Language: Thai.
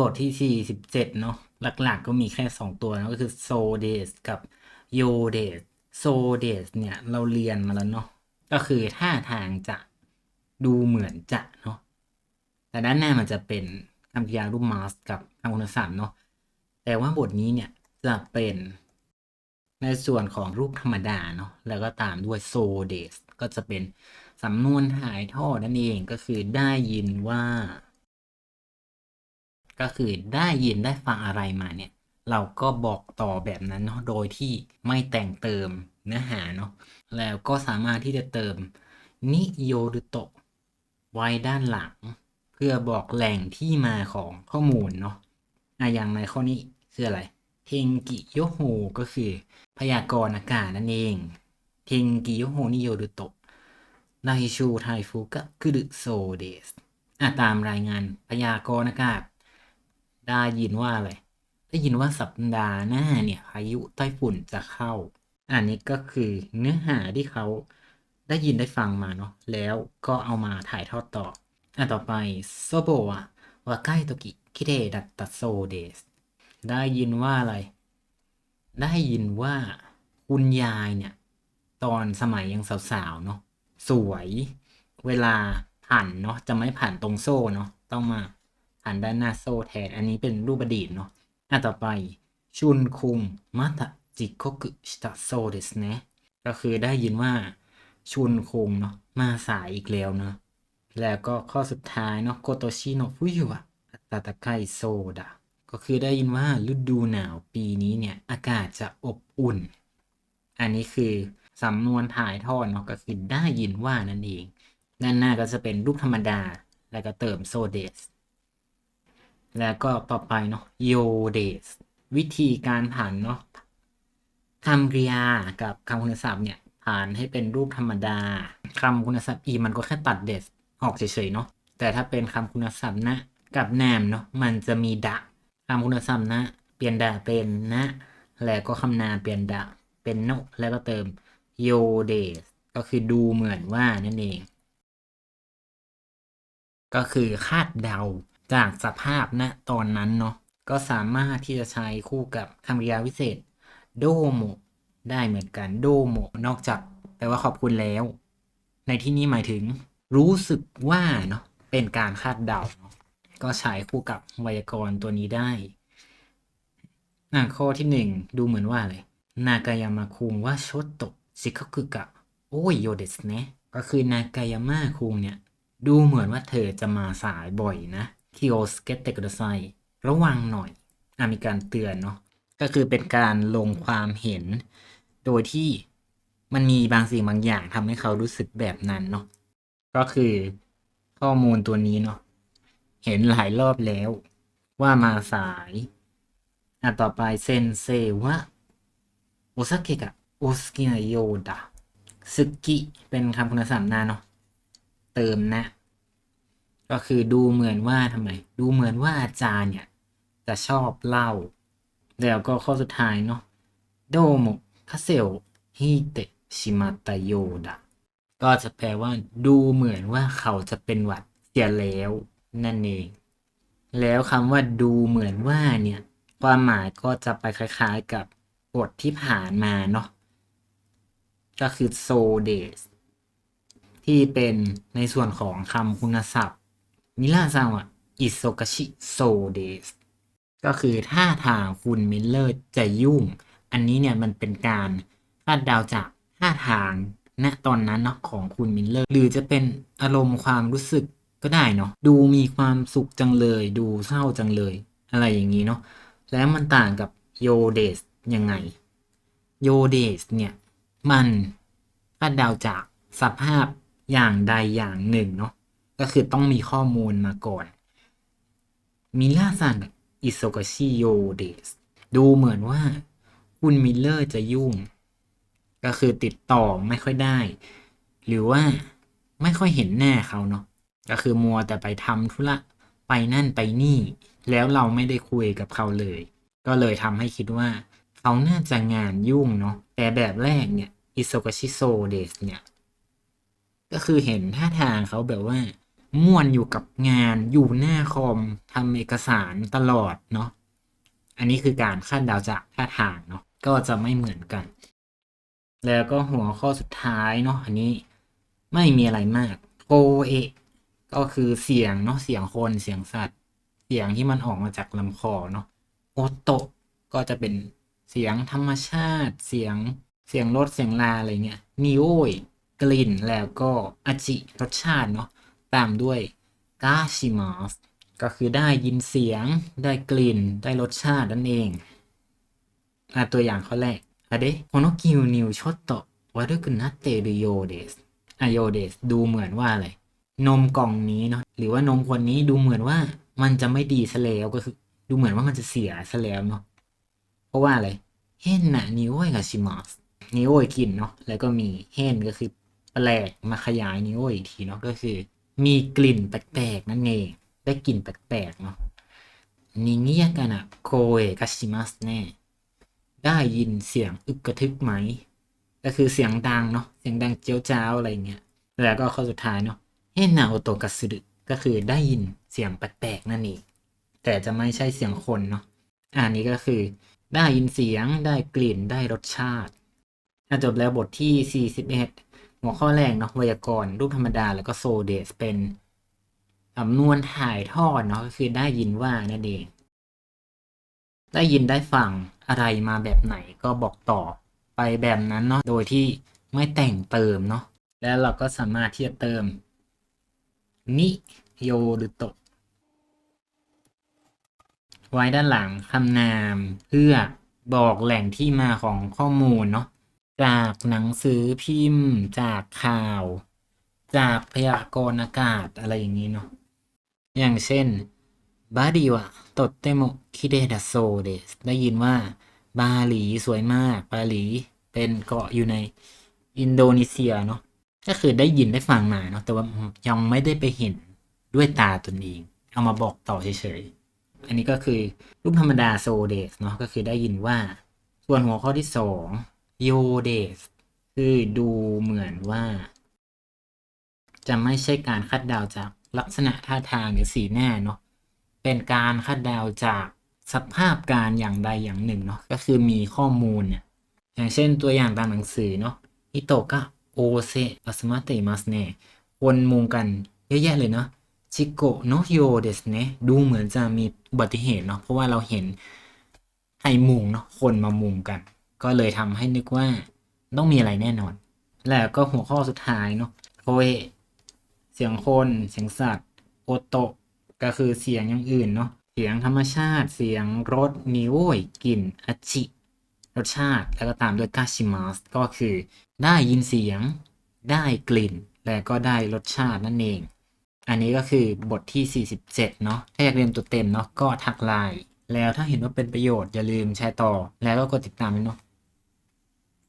บทที่47เนาะหลักๆก็มีแค่2ตัวนะก็คือโซเดสกับโยเดสโซเดสเนี่ยเราเรียนมาแล้วเนาะก็คือท่าทางจะดูเหมือนจะเนาะแต่ด้านหน้ามันจะเป็นคำกริยารูปมาสกับคำคุณศัพท์เนาะแต่ว่าบทนี้เนี่ยจะเป็นในส่วนของรูปธรรมดาเนาะแล้วก็ตามด้วยโซเดสก็จะเป็นสำนวนถ่ายทอดนั่นเองก็คือได้ยินว่า ก็คือได้ยินได้ฟังอะไรมาเนี่ยเราก็บอกต่อแบบนั้นเนาะโดยที่ไม่แต่งเติมเนื้อหาเนาะแล้วก็สามารถที่จะเติมนิโยรุโตะไว้ด้านหลังเพื่อบอกแหล่งที่มาของข้อมูลเนาะอย่างในข้อนี้คืออะไรเทงกิโยโฮก็คือพยากรณ์อากาศนั่นเองเทงกิโยโฮนิโยรุโตะไดชูไทฟุกะคุรุโซเดสตามรายงานพยากรณ์อากาศ ได้ยินว่าอะไร ได้ยินว่าสัปดาห์หน้าเนี่ยพายุไต้ฝุ่นจะเข้า อันนี้ก็คือเนื้อหาที่เขาได้ยินได้ฟังมาเนาะแล้วก็เอามาถ่ายทอดต่อต่อไปโซโบะวาไกโตกิคิเดดัตตะโซเดสได้ยินว่าอะไร ได้ยินว่าคุณยายเนี่ยตอนสมัยยังสาวๆเนาะสวยเวลาผันเนาะจะไม่ผันตรงโซ่เนาะต้องมาผันด้านหน้าโซ่แทนอันนี้เป็นรูปอดีตเนาะต่อไปชุนคุงมาตะจิโกกุชิตะโซเดสเนะก็คือได้ยินว่าชุนคุงเนาะมาสายอีกแล้วเนาะแล้วก็ข้อสุดท้ายเนาะโกโตชิโนะฟุยุะตาตะไคโซดะ ก็คือได้ยินว่าฤดูหนาวปีนี้เนี่ยอากาศจะอบอุ่น อันนี้คือสำนวนถ่ายทอดเนาะก็คือได้ยินว่านั่นเองด้านหน้าก็จะเป็นรูปธรรมดา แล้วก็เติมโซเดสแล้วก็ต่อไปเนาะโยเดสวิธีการผันเนาะคำกริยากับคำคุณศัพท์เนี่ยผันให้เป็นรูปธรรมดาคำคุณศัพท์อีมันก็แค่ตัดเดสออกเฉยๆเนาะแต่ถ้าเป็นคำคุณศัพท์นะกับแนมเนาะมันจะมีดะ คำคุณศัพท์นะเปลี่ยนดะเป็นนะแล้วก็คำนามเปลี่ยนดะเป็นโนแล้วก็เติมโยเดสก็คือดูเหมือนว่านั่นเองก็คือคาดเดาจากสภาพณตอนนั้นเนาะก็สามารถที่จะใช้คู่กับคำกริยาวิเศษโดโมได้เหมือนกันโดโมนอกจากแปลว่าขอบคุณแล้วในที่นี้หมายถึงรู้สึกว่าเนาะเป็นการคาดเดาเนาะก็ใช้คู่กับไวยากรณ์ตัวนี้ได้ ข้อที่หนึ่งดูเหมือนว่าอะไรนากายามาคุงว่าชดโตะชิคากุกะโอ้ยโยเดสเนะก็คือนากายาม่าคุงเนี่ยดูเหมือนว่าเธอจะมาสายบ่อยนะคิโอสเกตเตกุดไซระวังหน่อยมีการเตือนเนาะก็คือเป็นการลงความเห็นโดยที่มันมีบางสิ่งบางอย่างทำให้เขารู้สึกแบบนั้นเนาะก็คือข้อมูลตัวนี้เนาะเห็นหลายรอบแล้วว่ามาสาย ต่อไปเซนเซวะโอซาเกะโอสกินาโยดะซึกิเป็นคำคุณศัพท์นาเนาะเติมนะก็คือดูเหมือนว่าทำไมดูเหมือนว่าอาจารย์เนี่ยจะชอบเล่าแล้วก็ข้อสุดท้ายเนาะโดโมคาเซโอฮิเตะชิมาตะโยดะก็จะแปลว่าดูเหมือนว่าเขาจะเป็นหวัดเสียแล้วนั่นเองแล้วคำว่าดูเหมือนว่าเนี่ย ความหมายก็จะไปคล้ายๆกับบทที่ผ่านมาเนาะก็คือ so days ที่เป็นในส่วนของคำคุณศัพท์มิล่าซังอะอิโซกาชิ so days ก็คือท่าทางคุณมิลเลอร์จะยุ่ง อันนี้เนี่ยมันเป็นการคาดเดาจากท่าทางณตอนนั้นเนาะของคุณมิลเลอร์หรือจะเป็นอารมณ์ความรู้สึกก็ได้เนาะดูมีความสุขจังเลยดูเศร้าจังเลยอะไรอย่างนี้เนาะแล้วมันต่างกับโยเดสยังไงโยเดสเนี่ยมันคาดเดาจากสภาพอย่างใดอย่างหนึ่งเนาะก็คือต้องมีข้อมูลมาก่อนมิล่าซังอิโซกาชิโยเดสดูเหมือนว่าคุณมิลเลอร์จะยุ่งก็คือติดต่อไม่ค่อยได้หรือว่าไม่ค่อยเห็นหน้าเขาเนาะก็คือมัวแต่ไปทำธุระไปนั่นไปนี่แล้วเราไม่ได้คุยกับเขาเลยก็เลยทำให้คิดว่าเขาน่าจะงานยุ่งเนาะแต่แบบแรกเนี่ยอิโซกาชิโซเดสเนี่ย ก็คือเห็นท่าทางเขาแบบว่า ม่วนอยู่กับงานอยู่หน้าคอมทำเอกสารตลอดเนาะอันนี้คือการคาดเดาจากท่าทางเนาะก็จะไม่เหมือนกัน แล้วก็หัวข้อสุดท้ายเนาะอันนี้ไม่มีอะไรมากโคเอะก็คือเสียงเนาะเสียงคนเสียงสัตว์ เสียงที่มันออกมาจากลำคอเนาะโอโตะก็จะเป็นเสียงธรรมชาติ เสียงรถเสียงลาอะไรเงี้ยนิโอยกลิ่นแล้วก็อาจิรสชาติเนาะตามด้วยกาชิมัสก็คือได้ยินเสียงได้กลิ่นได้รสชาตินั่นเองตัวอย่างข้อแรกอะเดะこの牛乳ちょっと悪くなっているようですโยเดสดูเหมือนว่าอะไรนมกล่องนี้เนาะหรือว่านมคนนี้ดูเหมือนว่ามันจะไม่ดีซะแล้วก็คือดูเหมือนว่ามันจะเสียซะแล้วเนาะเพราะว่าอะไรเฮนนะนิโอยกับชิมัสนิโอยกลิ่นเนาะแล้วก็มีเฮนก็คือแปลกมาขยายนิโอยอีกทีเนาะก็คือมีกลิ่นแปลกๆนั่นเองได้กลิ่นแปลกๆเนาะนิเงียกันอะโคเอะกับชิมัสแน่ได้ยินเสียงอึกกระทึกไหมก็คือเสียงดังเนาะเสียงดังเจียวจ้าวอะไรเงี้ยแล้วก็ข้อสุดท้ายเนาะเฮนาโอโตกัสึรุก็คือได้ยินเสียงแปลกๆนั่นเองแต่จะไม่ใช่เสียงคนเนาะอันนี้ก็คือได้ยินเสียงได้กลิ่นได้รสชาติจบแล้วบทที่41หัวข้อแรกเนาะไวยากรณ์รูปธรรมดาแล้วก็โซเดสเป็นสำนวนถ่ายทอดเนาะก็คือได้ยินว่านั่นเองได้ยินได้ฟังอะไรมาแบบไหนก็บอกต่อไปแบบนั้นเนาะโดยที่ไม่แต่งเติมเนาะแล้วเราก็สามารถที่จะเติมนิโยหรือโตะไว้ด้านหลังคำนามเพื่อบอกแหล่งที่มาของข้อมูลเนาะจากหนังสือพิมพ์จากข่าว จากพยากรณ์อากาศอะไรอย่างนี้เนาะอย่างเช่นบาริวะโตเตโมคิเดดะโซเดสได้ยินว่าบาหลีสวยมากบาหลีเป็นเกาะอยู่ในอินโดนีเซียเนาะก็คือได้ยินได้ฟังมาเนาะแต่ว่ายังไม่ได้ไปเห็นด้วยตาตนเองเอามาบอกต่อเฉยๆอันนี้ก็คือรูปธรรมดาโซเดสเนาะก็คือได้ยินว่าส่วนหัวข้อที่สองโยเดสคือดูเหมือนว่าจะไม่ใช่การคาดเดาจากลักษณะท่าทางหรือสีหน้าเนาะเป็นการคาดเดาจากสภาพการอย่างใดอย่างหนึ่งเนาะก็คือมีข้อมูลเนี่ยอย่างเช่นตัวอย่างตามหนังสือเนาะอิโตะกะโอเซอัสมาเตมัสเนะคนมุงกันเยอะแยะเลยเนาะชิโกะโนโยเดสเนะดูเหมือนจะมีอุบัติเหตุเนาะเพราะว่าเราเห็นไทมุงเนาะคนมามุงกันก็เลยทำให้นึกว่าต้องมีอะไรแน่นอนแล้วก็หัวข้อสุดท้ายเนาะโคเอ เสียงคนเสียงสัตว์โอโตะก็คือเสียงอย่างอื่นเนาะเสียงธรรมชาติเสียงรสนิโอยกลิ่นอาชิรสชาติแล้วก็ตามด้วยกาชิมัสก็คือได้ยินเสียงได้กลิ่นและก็ได้รสชาตินั่นเองอันนี้ก็คือบทที่47เนาะถ้าอยากเรียนตัวเต็มเนาะก็ทักไลน์แล้วถ้าเห็นว่าเป็นประโยชน์อย่าลืมแชร์ต่อแล้วก็กดติดตามด้วยเนาะ